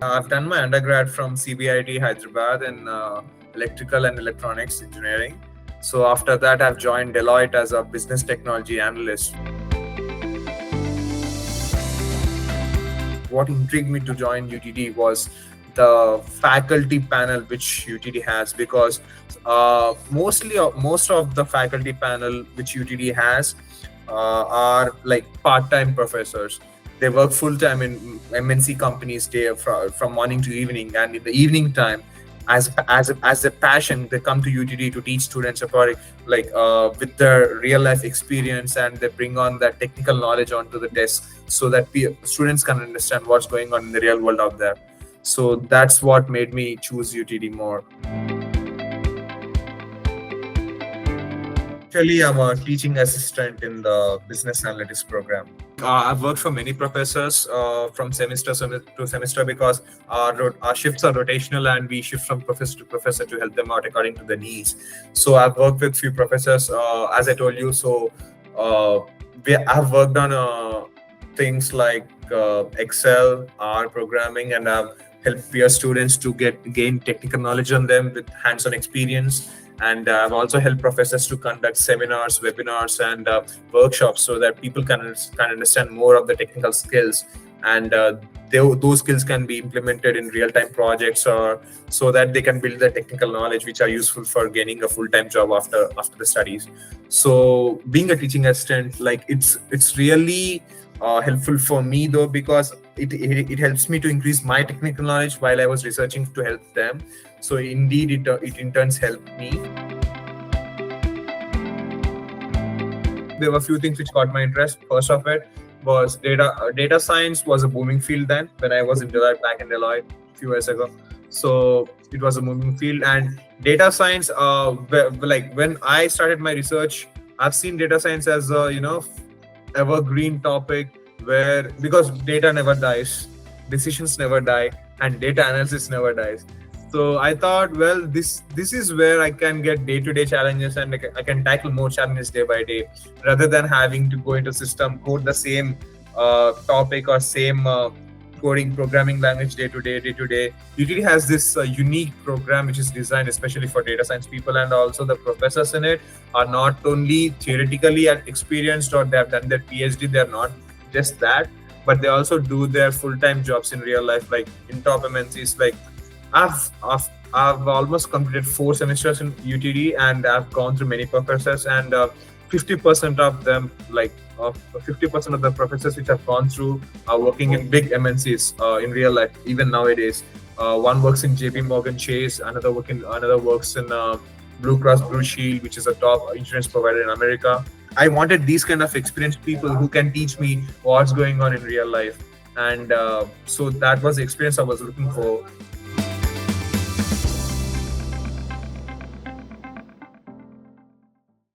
I've done my undergrad from CBIT Hyderabad in electrical and electronics engineering. So after that, I've joined Deloitte as a business technology analyst. What intrigued me to join UTD was the faculty panel which UTD has, because most of the faculty panel which UTD has are like part-time professors. They work full-time in MNC companies day from morning to evening, and in the evening time, as a passion, they come to UTD to teach students about it, with their real life experience, and they bring on that technical knowledge onto the desk so that students can understand what's going on in the real world out there. So that's what made me choose UTD more. Actually, I'm a teaching assistant in the business analytics program. I've worked for many professors from semester to semester, because our shifts are rotational and we shift from professor to professor to help them out according to the needs. So I've worked with few professors, as I told you. So I've worked on things like Excel, R programming, and I've helped peer students to gain technical knowledge on them with hands-on experience. And I've also helped professors to conduct seminars, webinars, and workshops so that people can understand more of the technical skills, and those skills can be implemented in real-time projects, or so that they can build the technical knowledge which are useful for gaining a full-time job after the studies. So being a teaching assistant, it's really helpful for me though, because it helps me to increase my technical knowledge while I was researching to help them. So indeed, it in turns helped me. There were a few things which caught my interest. First of it was data science was a booming field then when I was in Deloitte, back in Deloitte a few years ago. So it was a booming field, and data science, when I started my research, I've seen data science as a evergreen topic, where because data never dies, decisions never die, and data analysis never dies. So I thought, well, this is where I can get day-to-day challenges, and I can tackle more challenges day by day, rather than having to go into system, code the same topic or same coding programming language day to day. UTD has this unique program which is designed especially for data science people, and also the professors in it are not only theoretically experienced or they have done their PhD. They're not just that, but they also do their full-time jobs in real life, like in top MNCs. Like I've almost completed 4 semesters in UTD, and I've gone through many professors, and 50% of them, 50% of the professors which I've gone through are working in big MNCs in real life, even nowadays. One works in JP Morgan Chase, another works in Blue Cross Blue Shield, which is a top insurance provider in America. I wanted these kind of experienced people who can teach me what's going on in real life. And so that was the experience I was looking for.